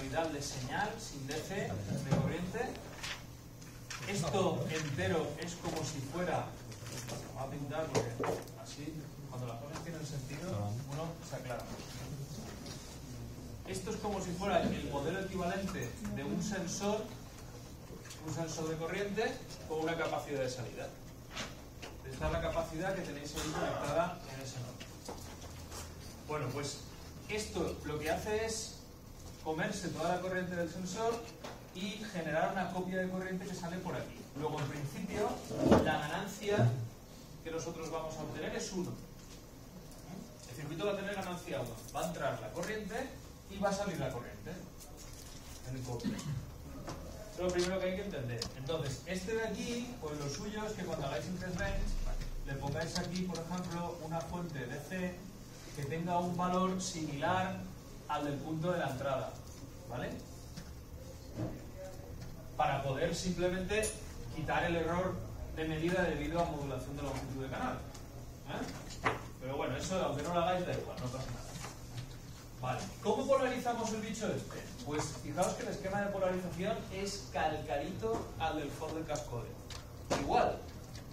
proporcionalidad de señal sin DC de corriente. Esto entero es como si fuera, voy a pintar porque así cuando las cosas tienen sentido uno se aclara. Esto es como si fuera el modelo equivalente de un sensor de corriente con una capacidad de salida. Esta es la capacidad que tenéis ahí conectada en ese nodo. Bueno, pues esto lo que hace es comerse toda la corriente del sensor y generar una copia de corriente que sale por aquí. Luego, en principio, la ganancia que nosotros vamos a obtener es 1. El circuito va a tener ganancia 1. Va a entrar la corriente y va a salir la corriente en el copia. Eso es lo primero que hay que entender. Entonces, este de aquí, pues lo suyo es que cuando hagáis interest range, le pongáis aquí, por ejemplo, una fuente DC que tenga un valor similar al del punto de la entrada, ¿vale? Para poder simplemente quitar el error de medida debido a modulación de longitud de canal. Pero bueno, eso aunque no lo hagáis da igual, no pasa nada. Vale, ¿cómo polarizamos el bicho este? Pues fijaos que el esquema de polarización es calcadito al del FOD del cascode. Igual,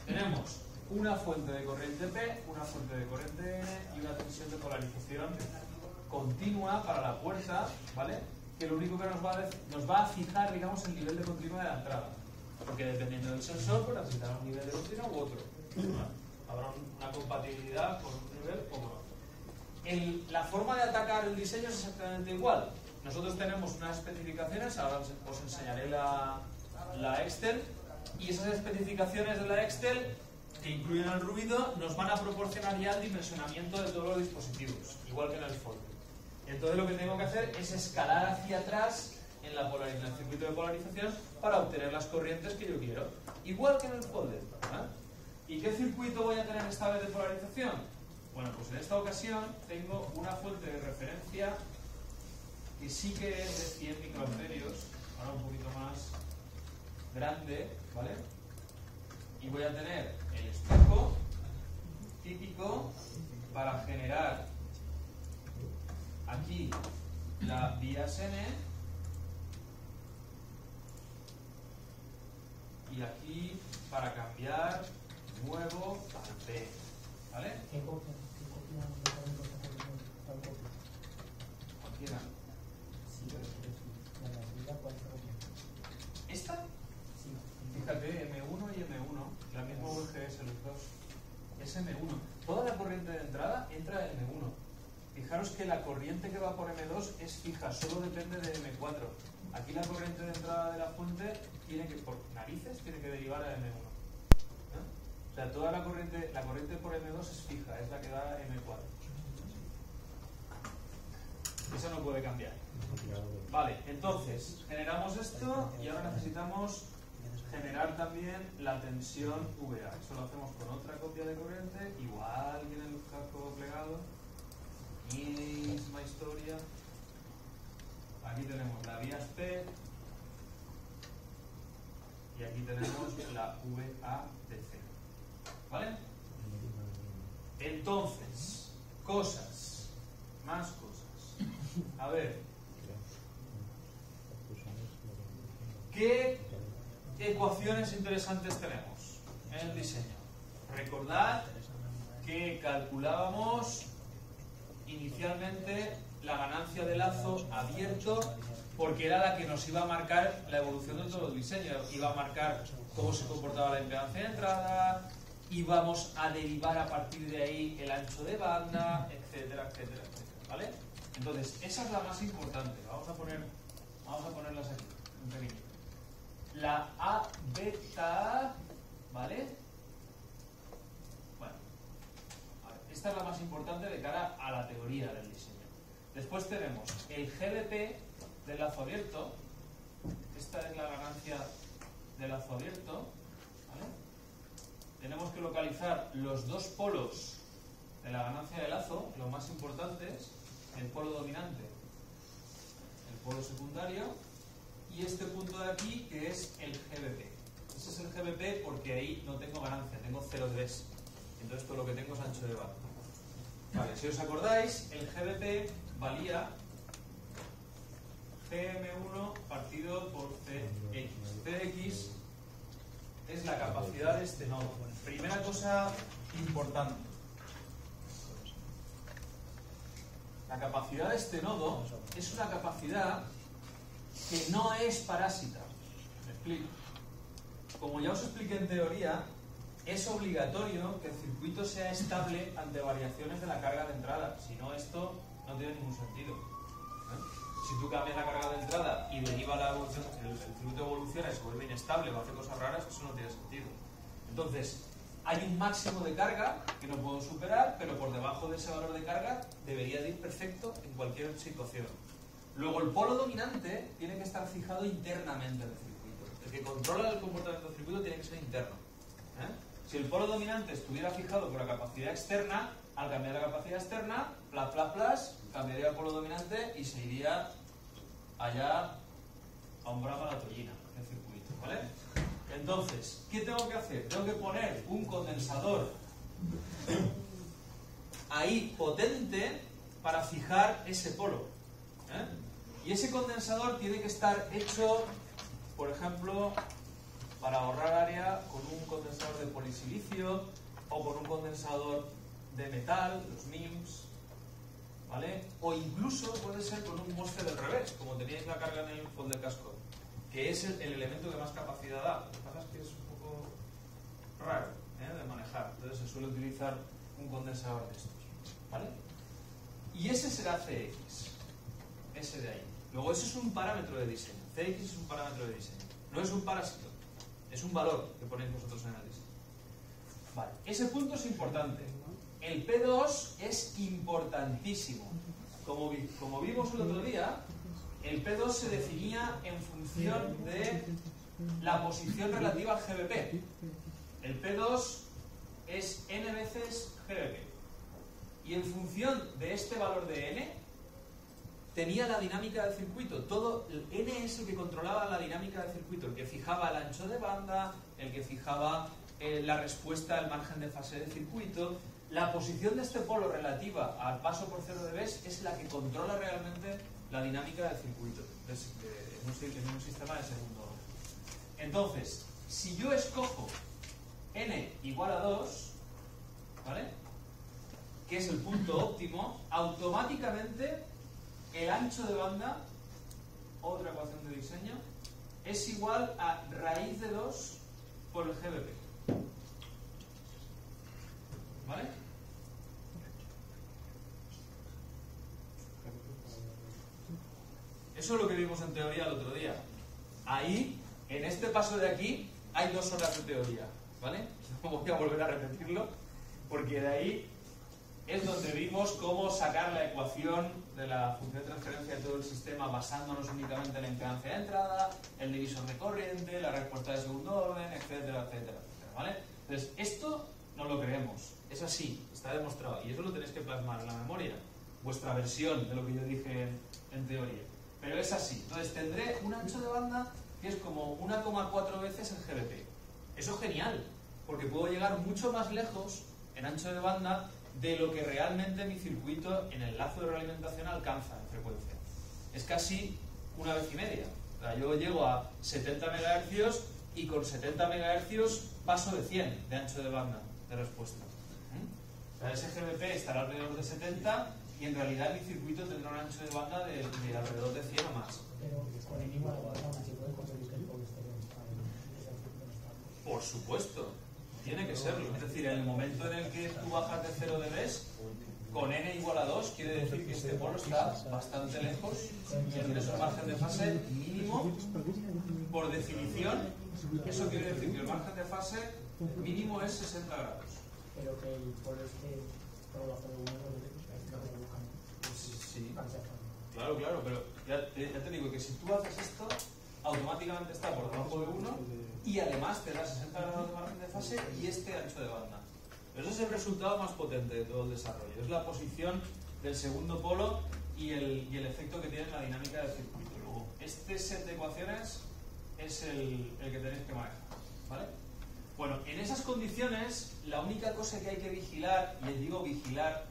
tenemos una fuente de corriente P, una fuente de corriente N y una tensión de polarización continua para la puerta, ¿vale? Que lo único que nos va a fijar, digamos, el nivel de continuo de la entrada. Porque dependiendo del sensor, pues necesitará un nivel de continuo u otro. Habrá una compatibilidad con un nivel o con otro. La forma de atacar el diseño es exactamente igual. Nosotros tenemos unas especificaciones, ahora os enseñaré la Excel, y esas especificaciones de la Excel que incluyen el ruido nos van a proporcionar ya el dimensionamiento de todos los dispositivos, igual que en el folder. Entonces lo que tengo que hacer es escalar hacia atrás en el circuito de polarización para obtener las corrientes que yo quiero, igual que en el folder. ¿Y qué circuito voy a tener esta vez de polarización? Bueno, pues en esta ocasión tengo una fuente de referencia que sí que es de 100 microamperios, ahora un poquito más grande, ¿vale? Y voy a tener el espejo típico para generar aquí la vías N y aquí para cambiar nuevo al P, ¿vale? ¿Qué copia de corriente tal copia? Cualquiera. Sí, pero la realidad cuál copia. ¿Esta? Sí. Fíjate, M1 y M1, la misma VGS los dos. Es M1. Toda la corriente de entrada entra en M1. Fijaros que la corriente que va por M2 es fija, solo depende de M4. Aquí la corriente de entrada de la fuente tiene que, por narices, tiene que derivar a M1. O sea, toda la corriente por M2 es fija, es la que da a M4. Eso no puede cambiar. Vale, entonces, generamos esto y ahora necesitamos generar también la tensión VA. Eso lo hacemos con otra copia de corriente, igual que en el casco plegado. Misma historia. Aquí tenemos la vías P y aquí tenemos la VADC. ¿Vale? Entonces, más cosas. A ver, ¿qué ecuaciones interesantes tenemos en el diseño? Recordad que calculábamos inicialmente la ganancia de lazo abierto porque era la que nos iba a marcar la evolución de todo el diseño. Iba a marcar cómo se comportaba la impedancia de entrada, íbamos a derivar a partir de ahí el ancho de banda, etcétera, etcétera, etcétera, ¿vale? Entonces, esa es la más importante. Vamos a ponerlas aquí, un pequeño. La A beta, ¿vale? Bueno, esta es la más importante de cara a la teoría del diseño. Después tenemos el GDP del lazo abierto. Esta es la ganancia del lazo abierto, ¿vale? Tenemos que localizar los dos polos de la ganancia de lazo, los más importantes, el polo dominante, el polo secundario, y este punto de aquí que es el GBP. Ese es el GBP porque ahí no tengo ganancia, tengo 0,3. Entonces todo lo que tengo es ancho de banda. Vale, si os acordáis, el GBP valía GM1 Cx es la capacidad de este nodo. Primera cosa importante. La capacidad de este nodo es una capacidad que no es parásita. Me explico. Como ya os expliqué en teoría, es obligatorio que el circuito sea estable ante variaciones de la carga de entrada. Si no, esto no tiene ningún sentido. Si tú cambias la carga de entrada y deriva la evolución, el circuito evoluciona y se vuelve inestable o hace cosas raras, eso no tiene sentido. Entonces, hay un máximo de carga que no puedo superar, pero por debajo de ese valor de carga debería de ir perfecto en cualquier situación. Luego, el polo dominante tiene que estar fijado internamente en el circuito. El que controla el comportamiento del circuito tiene que ser interno. Si el polo dominante estuviera fijado por la capacidad externa, al cambiar la capacidad externa, cambiaría el polo dominante y se iría allá a un brazo a la tollina, el circuito, ¿vale? Entonces, ¿qué tengo que hacer? Tengo que poner un condensador ahí potente para fijar ese polo. Y ese condensador tiene que estar hecho, por ejemplo, para ahorrar área, con un condensador de polisilicio o con un condensador de metal, los MIMS, ¿vale? O incluso puede ser con un MOSFET del revés, como teníais la carga en el fold del casco, que es el elemento que más capacidad da. Lo que pasa es que es un poco raro de manejar, entonces se suele utilizar un condensador de estos, ¿vale? Y ese será CX, ese de ahí. Luego ese es un parámetro de diseño, CX es un parámetro de diseño, no es un parásito, es un valor que ponéis vosotros en el diseño. Vale, ese punto es importante. El P2 es importantísimo. Como vimos el otro día, el P2 se definía en función de la posición relativa al GBP. El P2 es n veces GBP. Y en función de este valor de n, tenía la dinámica del circuito. Todo el n es el que controlaba la dinámica del circuito, el que fijaba el ancho de banda, el que fijaba la respuesta al margen de fase del circuito. La posición de este polo relativa al paso por 0 dB es la que controla realmente la dinámica del circuito en un sistema de segundo orden. Entonces, si yo escojo n igual a 2, ¿vale?, que es el punto óptimo, automáticamente el ancho de banda, otra ecuación de diseño, es igual a raíz de 2 por el GBP. ¿Vale? Eso es lo que vimos en teoría el otro día. Ahí, en este paso de aquí, hay 2 horas de teoría, ¿vale? No voy a volver a repetirlo, porque de ahí es donde vimos cómo sacar la ecuación de la función de transferencia de todo el sistema basándonos únicamente en la impedancia de entrada, el divisor de corriente, la respuesta de segundo orden, etcétera, etcétera, etcétera, ¿vale? Entonces, esto no lo creemos, es así, está demostrado, y eso lo tenéis que plasmar en la memoria, vuestra versión de lo que yo dije en teoría. Pero es así. Entonces tendré un ancho de banda que es como 1,4 veces el GBP. Eso es genial, porque puedo llegar mucho más lejos en ancho de banda de lo que realmente mi circuito en el lazo de realimentación alcanza en frecuencia. Es casi 1,5 veces. O sea, yo llego a 70 MHz y con 70 MHz paso de 100 de ancho de banda de respuesta. O sea, ese GBP estará alrededor de 70 y en realidad mi circuito tendrá un ancho de banda de alrededor de 100 o más. Pero con el igual a se puede conseguir que el polo exterior está. Por supuesto, tiene que serlo. Es decir, en el momento en el que tú bajas de 0 dB, con n igual a 2, quiere decir que este polo está bastante lejos y el ingreso al margen de fase mínimo, por definición, eso quiere decir que el margen de fase mínimo es 60 grados. Pero que el polo esté por debajo de 1 dB. Sí, claro, claro, pero ya te digo que si tú haces esto, automáticamente está por debajo de 1 y además te da 60 grados de margen de fase y este ancho de banda. Pero ese es el resultado más potente de todo el desarrollo. Es la posición del segundo polo y el efecto que tiene en la dinámica del circuito. Luego, este set de ecuaciones es el que tenéis que manejar, ¿vale? Bueno, en esas condiciones, la única cosa que hay que vigilar, y digo vigilar,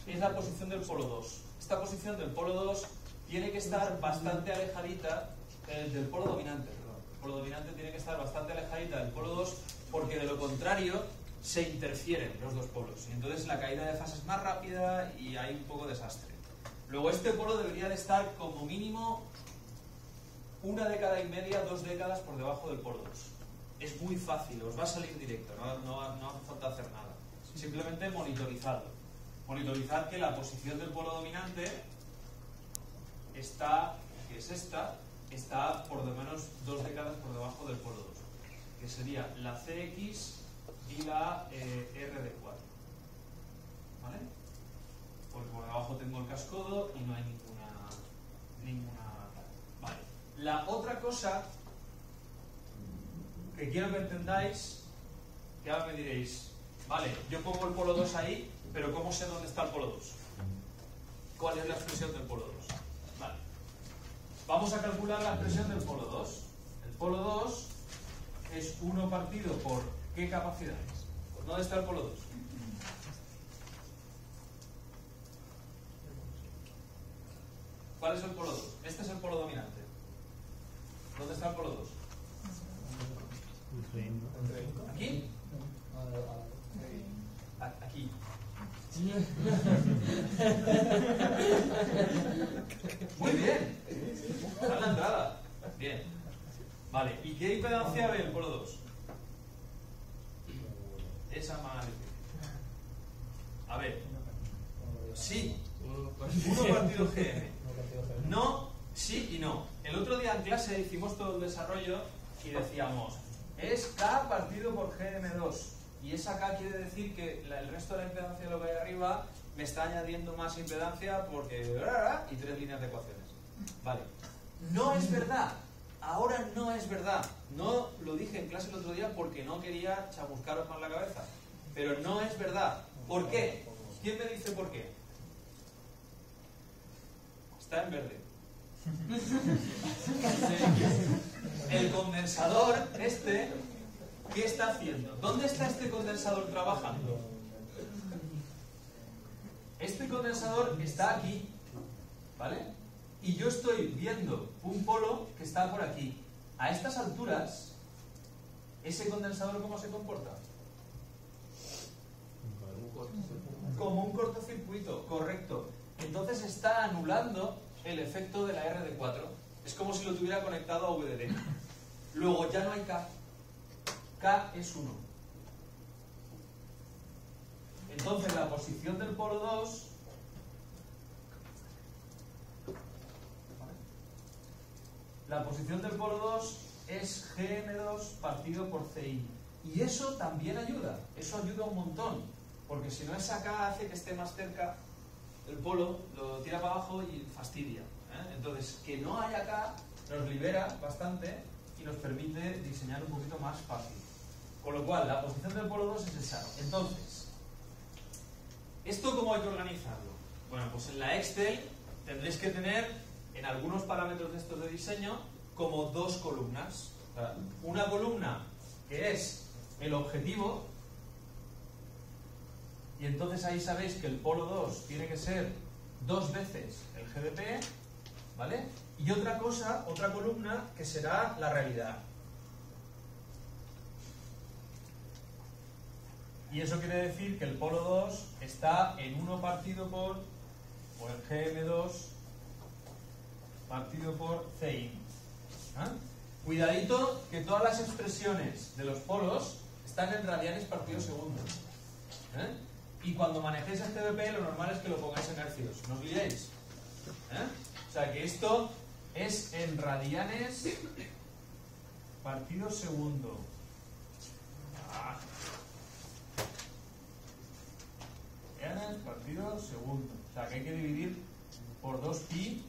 es la posición del polo 2. Esta posición del polo 2 tiene que estar bastante alejadita del polo dominante, perdón. polo dominante tiene que estar bastante alejadita del polo 2 porque de lo contrario se interfieren los dos polos y entonces la caída de fase es más rápida y hay un poco de desastre. Luego este polo debería de estar como mínimo 1 década y media, 2 décadas por debajo del polo 2. Es muy fácil, os va a salir directo, no hace falta hacer nada. Simplemente monitorizarlo. Monitorizar que la posición del polo dominante está, que es esta, está por lo menos 2 décadas por debajo del polo 2, que sería la CX y la RD4. ¿Vale? Porque por debajo tengo el cascodo y no hay ninguna. Vale. La otra cosa que quiero que entendáis, que ahora me diréis, vale, yo pongo el polo 2 ahí, pero ¿cómo sé dónde está el polo 2? ¿Cuál es la expresión del polo 2? Vale. Vamos a calcular la expresión del polo 2. El polo 2 es 1 partido por ¿qué capacidades? ¿Dónde está el polo 2? ¿Cuál es el polo 2? Este es el polo dominante. ¿Dónde está el polo 2? ¿Aquí? Aquí. Muy bien. Está en la entrada. Bien. Vale. ¿Y qué impedancia ve el polo 2? Esa más. A ver. Sí. 1 partido GM. No, sí y no. El otro día en clase hicimos todo el desarrollo y decíamos, es K partido por GM2. Y esa K quiere decir que el resto de la impedancia de lo que hay arriba me está añadiendo más impedancia porque... y 3 líneas de ecuaciones. Vale. No es verdad. Ahora no es verdad. No lo dije en clase el otro día porque no quería chamuscaros más la cabeza. Pero no es verdad. ¿Por qué? ¿Quién me dice por qué? Está en verde. El condensador este, ¿qué está haciendo? ¿Dónde está este condensador trabajando? Este condensador está aquí, ¿vale? Y yo estoy viendo un polo que está por aquí. A estas alturas, ¿ese condensador cómo se comporta? Como un cortocircuito, correcto. Entonces está anulando el efecto de la RD4. Es como si lo tuviera conectado a VDD. Luego ya no hay K. K es 1. Entonces la posición del polo 2 es GM2 partido por CI. Y eso también ayuda. Eso ayuda un montón. Porque si no esa K hace que esté más cerca el polo, lo tira para abajo y fastidia. Entonces, que no haya K nos libera bastante y nos permite diseñar un poquito más fácil. Con lo cual, la posición del polo 2 es esa. Entonces, ¿esto cómo hay que organizarlo? Bueno, pues en la Excel tendréis que tener, en algunos parámetros de estos de diseño, como 2 columnas. O sea, una columna que es el objetivo, y entonces ahí sabéis que el polo 2 tiene que ser 2 veces el GDP, ¿vale? Y otra cosa, otra columna, que será la realidad. Y eso quiere decir que el polo 2 está en 1 partido por, o el GM2 partido por CI. ¿Eh? Cuidadito que todas las expresiones de los polos están en radianes partido segundo. Y cuando manejéis el GBP lo normal es que lo pongáis en hercios. ¿No os liéis? O sea que esto es en radianes partido segundo. Radianes partido segundo. O sea que hay que dividir por 2pi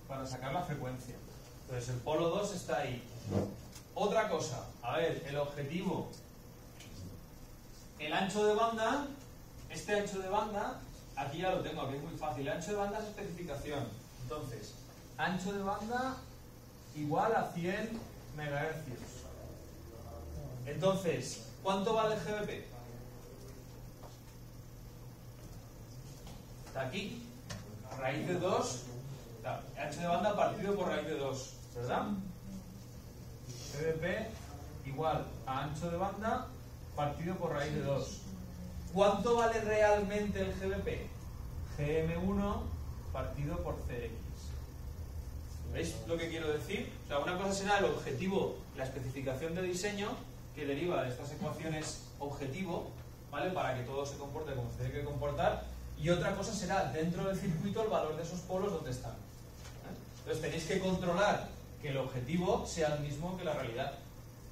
para sacar la frecuencia. Entonces el polo 2 está ahí. Otra cosa, a ver, el objetivo. El ancho de banda, este ancho de banda, aquí ya lo tengo, aquí es muy fácil. El ancho de banda es especificación. Entonces, ancho de banda igual a 100 MHz. Entonces, ¿cuánto vale el GBP? Está aquí. Raíz de 2, ancho de banda partido por raíz de 2, ¿verdad? GBP igual a ancho de banda partido por raíz de 2. ¿Cuánto vale realmente el GBP? GM1 partido por CX. ¿Veis lo que quiero decir? O sea, una cosa será el objetivo, la especificación de diseño que deriva de estas ecuaciones objetivo, ¿vale? Para que todo se comporte como se tiene que comportar. Y otra cosa será dentro del circuito el valor de esos polos donde están. Entonces tenéis que controlar que el objetivo sea el mismo que la realidad.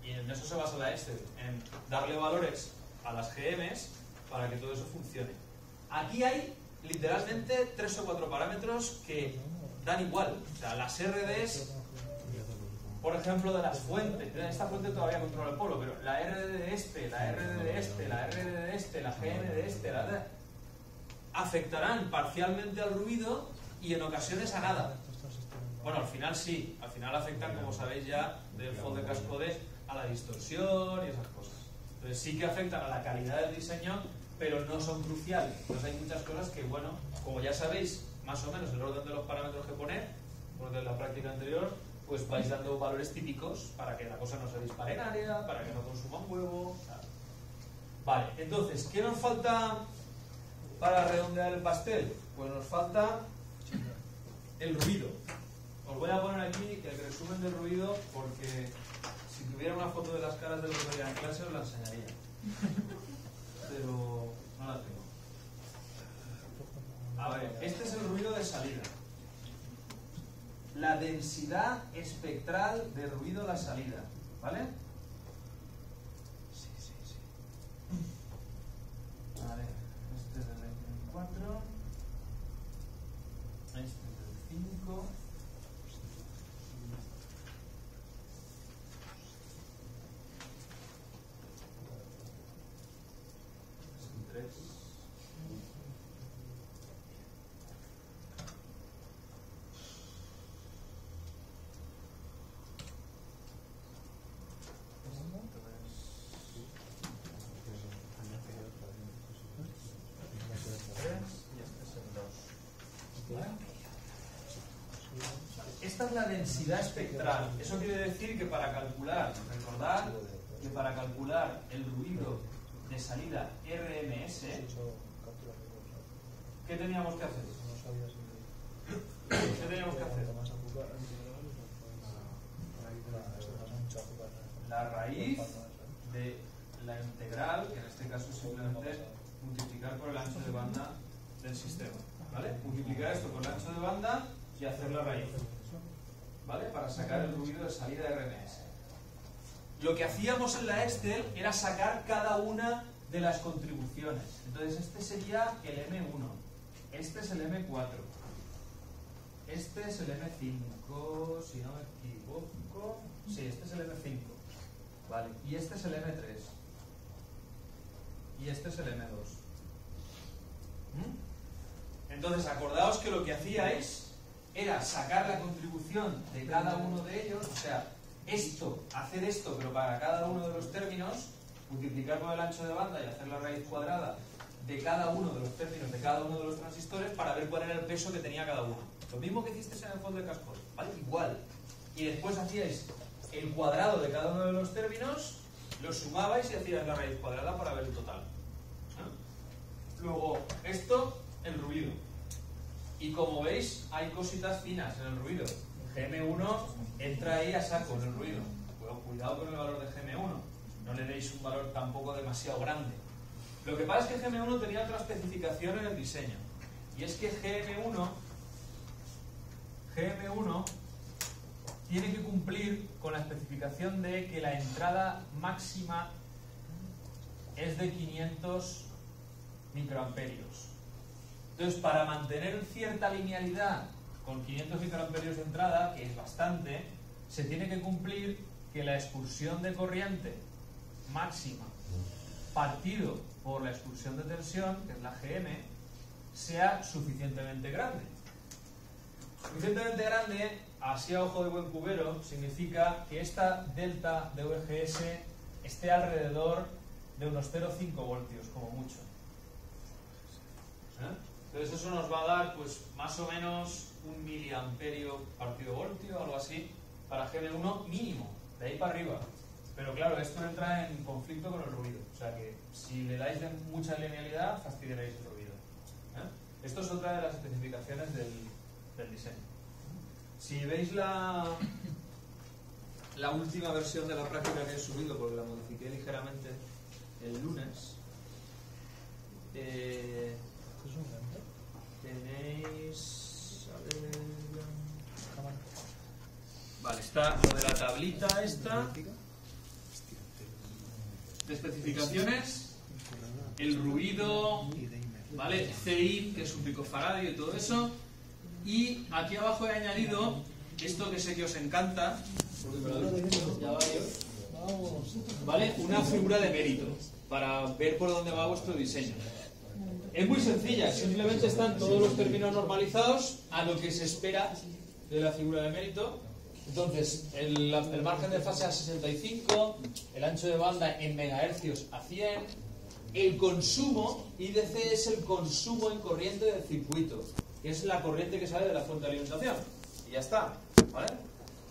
Y en eso se basa la Excel, en darle valores a las GMs para que todo eso funcione. Aquí hay literalmente 3 o 4 parámetros que dan igual. O sea, las RDs, por ejemplo, de las fuentes. Esta fuente todavía controla el polo, pero la RD de este, la RD de este, la RD de este, la GM de este, afectarán parcialmente al ruido y en ocasiones a nada. Bueno, al final sí, al final afectan, como sabéis ya, del fold de cascode a la distorsión y esas cosas. Entonces sí que afectan a la calidad del diseño, pero no son cruciales. Entonces hay muchas cosas que, bueno, como ya sabéis más o menos el orden de los parámetros que poner, porque en la práctica anterior, pues vais dando valores típicos para que la cosa no se dispare en área, para que no consuma un huevo. Vale, entonces, ¿qué nos falta para redondear el pastel? Pues nos falta el ruido. Os voy a poner aquí el resumen del ruido porque si tuviera una foto de las caras de los que veía en clase os la enseñaría. Pero no la tengo. A ver, este es el ruido de salida. La densidad espectral de ruido a la salida. ¿Vale? Sí. Vale, este es el 4. Este es el 5. Esta es la densidad espectral. Eso quiere decir que para calcular, recordad que para calcular el ruido de salida RMS, ¿qué teníamos que hacer? ¿Qué teníamos que hacer? La raíz de la integral, que en este caso es simplemente multiplicar por el ancho de banda del sistema. ¿Vale? Multiplicar esto por el ancho de banda y hacer la raíz. ¿Vale? Para sacar el ruido de salida RMS. Lo que hacíamos en la Excel era sacar cada una de las contribuciones. Entonces este sería el M1, este es el M4, este es el M5, si no me equivoco, sí, este es el M5, vale, y este es el M3, y este es el M2. Entonces acordaos que lo que hacíais era sacar la contribución de cada uno de ellos, o sea, hacer esto, pero para cada uno de los términos, multiplicar por el ancho de banda y hacer la raíz cuadrada de cada uno de los términos, de cada uno de los transistores, para ver cuál era el peso que tenía cada uno. Lo mismo que hicisteis en el fold de cascode, ¿vale? Igual. Y después hacíais el cuadrado de cada uno de los términos, lo sumabais y hacíais la raíz cuadrada para ver el total. Luego, esto, el ruido. Y como veis, hay cositas finas en el ruido. GM1 entra ahí a saco en el ruido. Pero cuidado con el valor de GM1. No le deis un valor tampoco demasiado grande. Lo que pasa es que GM1 tenía otra especificación en el diseño. Y es que GM1 tiene que cumplir con la especificación de que la entrada máxima es de 500 microamperios. Entonces, para mantener cierta linealidad con 500 microamperios de entrada, que es bastante, se tiene que cumplir que la expulsión de corriente máxima partido por la expulsión de tensión, que es la GM, sea suficientemente grande. Suficientemente grande, así a ojo de buen cubero, significa que esta delta de VGS esté alrededor de unos 0,5 voltios, como mucho. Entonces eso nos va a dar pues más o menos 1 miliamperio partido voltio, algo así, para GM1 mínimo. de ahí para arriba. Pero claro, esto entra en conflicto con el ruido. O sea que si le dais de mucha linealidad, fastidiaréis el ruido. Esto es otra de las especificaciones del diseño. Si veis la última versión de la práctica que he subido, porque la modifiqué ligeramente el lunes, tenéis... Vale, está lo de la tablita esta de especificaciones, el ruido, ¿vale? CI, que es un picofaradio y todo eso. Y aquí abajo he añadido esto que sé que os encanta, porque me lo habéis ya varios, ¿vale? Una figura de mérito, para ver por dónde va vuestro diseño. Es muy sencilla, simplemente están todos los términos normalizados a lo que se espera de la figura de mérito. Entonces, el margen de fase a 65, el ancho de banda en megahercios a 100, el consumo, IDC es el consumo en corriente del circuito, que es la corriente que sale de la fuente de alimentación. Y ya está, ¿vale?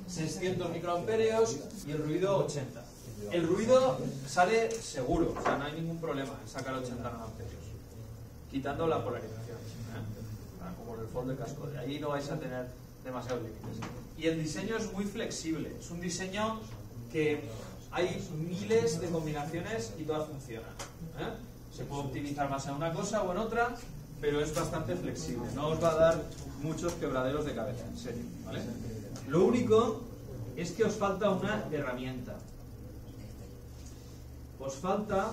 600 microamperios y el ruido 80. El ruido sale seguro, o sea, no hay ningún problema en sacar 80 nanoamperios, quitando la polarización, como el fold de casco. De ahí no vais a tener demasiados límites. Y el diseño es muy flexible, es un diseño que hay miles de combinaciones y todas funcionan. Se puede optimizar más en una cosa o en otra, pero es bastante flexible, no os va a dar muchos quebraderos de cabeza, en serio, ¿vale? Lo único es que os falta una herramienta. Os falta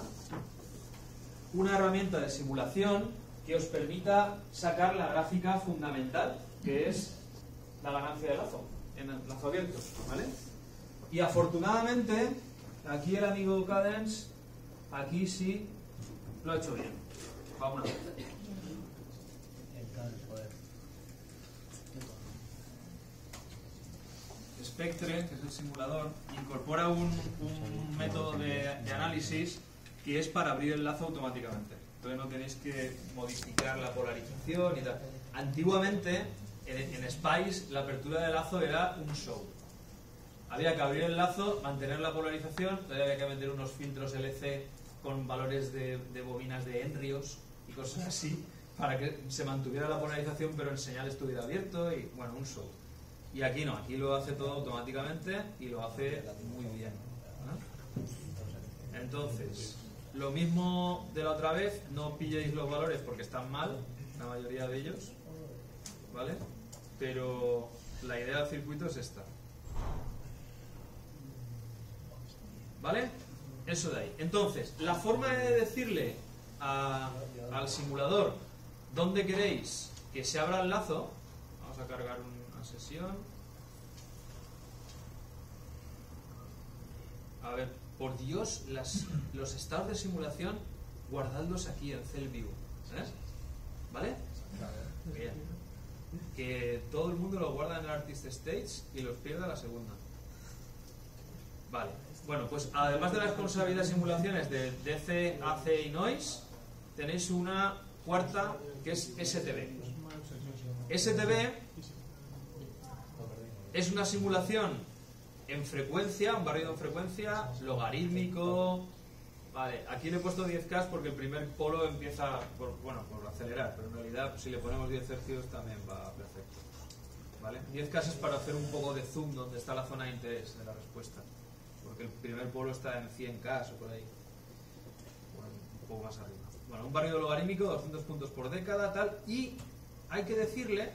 una herramienta de simulación que os permita sacar la gráfica fundamental, que es la ganancia de lazo, en el lazo abierto, ¿vale? Y afortunadamente, aquí el amigo Cadence, aquí sí lo ha hecho bien. Vamos a ver. Spectre, que es el simulador, incorpora un método de análisis que es para abrir el lazo automáticamente. Entonces no tenéis que modificar la polarización y tal. Antiguamente, en Spice, la apertura del lazo era un show. Había que abrir el lazo, mantener la polarización, todavía había que meter unos filtros LC con valores de bobinas de Henrios y cosas así, para que se mantuviera la polarización pero el señal estuviera abierto y, bueno, un show. Y aquí no, aquí lo hace todo automáticamente y lo hace muy bien, ¿no? Entonces, lo mismo de la otra vez, no pilléis los valores porque están mal, la mayoría de ellos, ¿vale? Pero la idea del circuito es esta, ¿vale? Eso de ahí. Entonces, la forma de decirle al simulador dónde queréis que se abra el lazo, vamos a cargar una sesión. A ver, por Dios, los estados de simulación, guardadlos aquí en CellView, ¿sabes? ¿Vale? Bien. Que todo el mundo lo guarda en el Artist Stage y los pierde a la segunda. Vale. Bueno, pues además de las responsabilidades de simulaciones de DC, AC y Noise, tenéis una cuarta que es STB. STB es una simulación en frecuencia, un barrido en frecuencia, logarítmico. Vale, aquí le he puesto 10K porque el primer polo empieza por acelerar, pero en realidad pues, si le ponemos 10 Hz también va perfecto. ¿Vale? 10K es para hacer un poco de zoom donde está la zona de interés de la respuesta, porque el primer polo está en 100K o por ahí, bueno, un poco más arriba. Bueno, un barrido logarítmico, 200 puntos por década, tal, y hay que decirle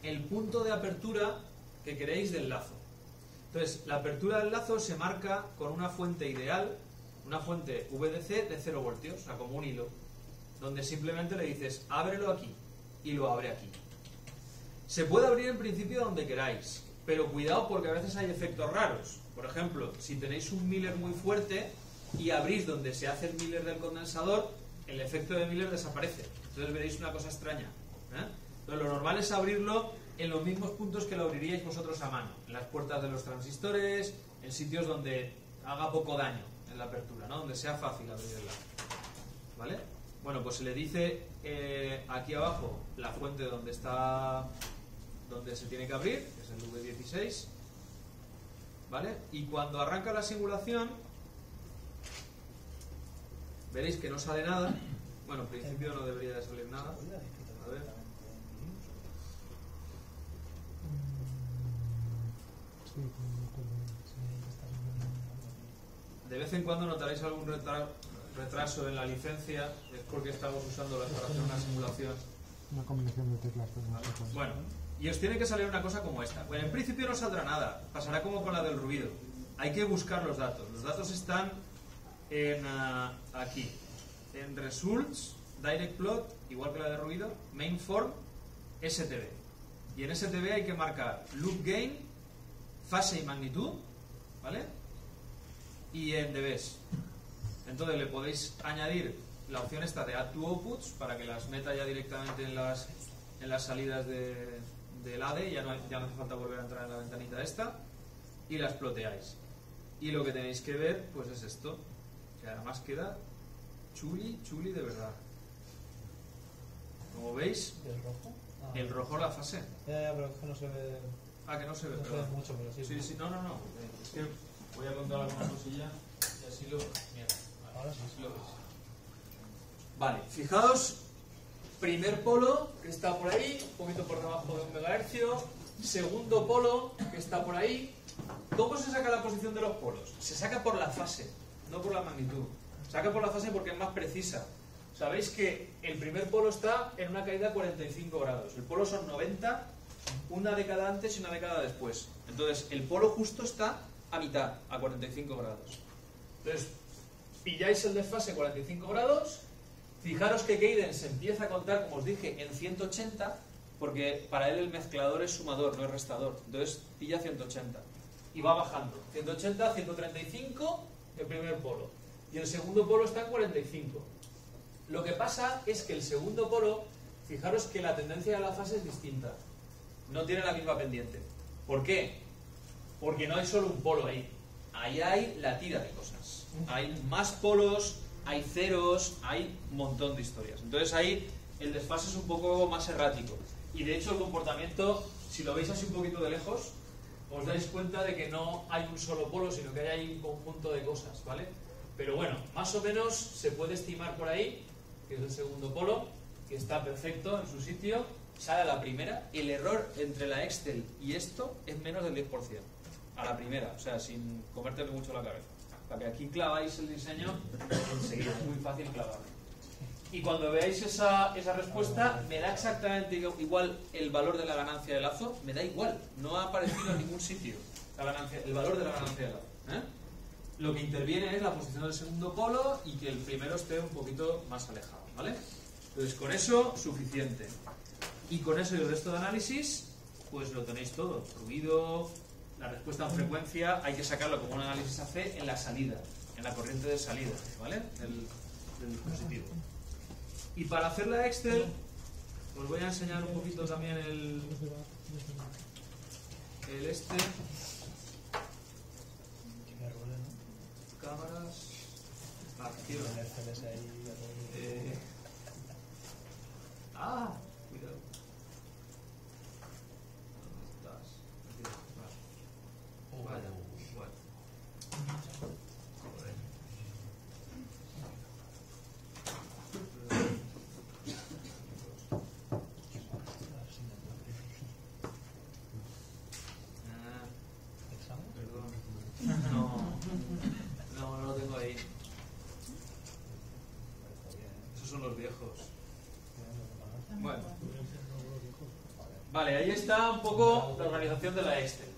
el punto de apertura que queréis del lazo. Entonces, la apertura del lazo se marca con una fuente ideal, una fuente VDC de 0 voltios, o sea, como un hilo, donde simplemente le dices, ábrelo aquí, y lo abre aquí. Se puede abrir en principio donde queráis, pero cuidado porque a veces hay efectos raros. Por ejemplo, si tenéis un Miller muy fuerte y abrís donde se hace el Miller del condensador, el efecto de Miller desaparece. Entonces veréis una cosa extraña. Entonces, lo normal es abrirlo en los mismos puntos que lo abriríais vosotros a mano, en las puertas de los transistores, en sitios donde haga poco daño en la apertura, ¿no? Donde sea fácil abrirla, ¿vale? Bueno, pues se le dice aquí abajo la fuente donde se tiene que abrir, que es el V16, ¿vale? Y cuando arranca la simulación, veréis que no sale nada. Bueno, en principio no debería de salir nada. A ver. De vez en cuando notaréis algún retraso en la licencia, es porque estamos usándola para hacer una simulación. Una combinación de teclas. ¿Vale? Bueno, y os tiene que salir una cosa como esta. Bueno, en principio no saldrá nada, pasará como con la del ruido. Hay que buscar los datos. Los datos están en aquí, en Results, Direct Plot, igual que la de ruido, Main Form, STB. Y en STB hay que marcar Loop Gain, fase y magnitud, ¿vale? Y en dBs. Entonces le podéis añadir la opción esta de Add to Outputs para que las meta ya directamente en las salidas del ADE, ya no hace falta volver a entrar en la ventanita esta, y las ploteáis. Y lo que tenéis que ver pues es esto, que además queda chuli, chuli de verdad. Como veis, ¿El rojo? Ah. el rojo la fase. Ya, pero es que no se ve. Ah, que no se ve, No se ve perdón. mucho, pero sí. Sí, sí, no. Es que voy a contar alguna cosilla y así lo... Mira, Ahora sí. así lo veis. Vale, fijaos, primer polo que está por ahí, un poquito por debajo de 1 MHz, segundo polo que está por ahí. ¿Cómo se saca la posición de los polos? Se saca por la fase, no por la magnitud. Se saca por la fase porque es más precisa. Sabéis que el primer polo está en una caída a 45 grados. El polo son 90, una década antes y una década después. Entonces, el polo justo está a mitad, a 45 grados. Entonces, pilláis el desfase 45 grados. Fijaros que Cadence empieza a contar, como os dije, en 180, porque para él el mezclador es sumador, no es restador. Entonces pilla 180 y va bajando. 180, 135, el primer polo. Y el segundo polo está en 45. Lo que pasa es que el segundo polo, fijaros que la tendencia de la fase es distinta. No tiene la misma pendiente. ¿Por qué? Porque no hay solo un polo ahí. Ahí hay la tira de cosas. Hay más polos, hay ceros, hay un montón de historias. Entonces ahí el desfase es un poco más errático. Y de hecho el comportamiento, si lo veis así un poquito de lejos, os dais cuenta de que no hay un solo polo, sino que hay un conjunto de cosas, ¿vale? Pero bueno, más o menos se puede estimar por ahí, que es el segundo polo, que está perfecto en su sitio, sale a la primera. El error entre la Excel y esto es menos del 10%. A la primera, o sea, sin comértelo mucho la cabeza. Para que aquí claváis el diseño, enseguida es muy fácil clavarlo. Y cuando veáis esa respuesta, me da exactamente igual el valor de la ganancia de lazo, me da igual, no ha aparecido en ningún sitio el valor de la ganancia de lazo. Lo que interviene es la posición del segundo polo y que el primero esté un poquito más alejado, ¿vale? Entonces con eso, suficiente. Y con eso y el resto de análisis, pues lo tenéis todo. Ruido, la respuesta en frecuencia, hay que sacarlo como un análisis AC en la salida, en la corriente de salida, ¿vale? Del dispositivo. Y para hacer la Excel, os voy a enseñar un poquito también el este. Cámaras, acción. Cuidado. ¿Dónde estás? Aquí. Vaya, bueno. Joder. Perdón. No lo tengo ahí. Esos son los viejos. Bueno. Vale, ahí está un poco la organización de la Excel.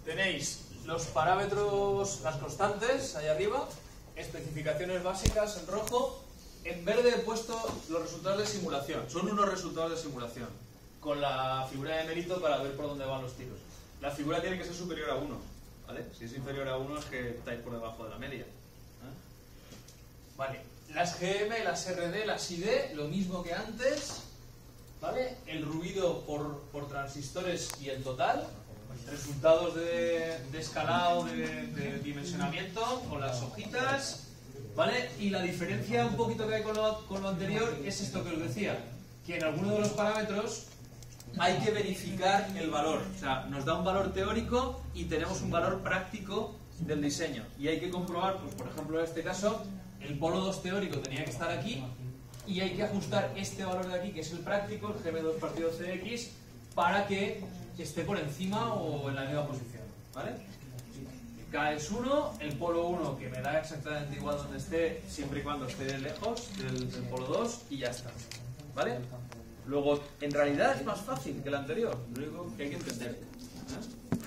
Tenéis los parámetros, las constantes, ahí arriba, especificaciones básicas en rojo, en verde he puesto los resultados de simulación. Son unos resultados de simulación, con la figura de mérito para ver por dónde van los tiros. La figura tiene que ser superior a 1, ¿vale? Si es inferior a 1 es que estáis por debajo de la media. Vale, las GM, las RD, las ID, lo mismo que antes, ¿vale? El ruido por transistores y el total, resultados de escalado, de dimensionamiento, con las hojitas, ¿vale? Y la diferencia un poquito que hay con lo anterior es esto que os decía, que en alguno de los parámetros hay que verificar el valor. O sea, nos da un valor teórico y tenemos un valor práctico del diseño. Y hay que comprobar, pues por ejemplo en este caso, el polo 2 teórico tenía que estar aquí y hay que ajustar este valor de aquí, que es el práctico, el gm2 partido cx, para que esté por encima o en la misma posición, ¿vale? K es 1, el polo 1 que me da exactamente igual donde esté, siempre y cuando esté lejos del polo 2 y ya está, ¿vale? Luego, en realidad es más fácil que el anterior, lo único que hay que entender, ¿eh?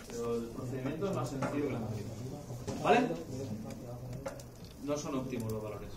Pero el procedimiento es más sencillo que el anterior, ¿vale? No son óptimos los valores.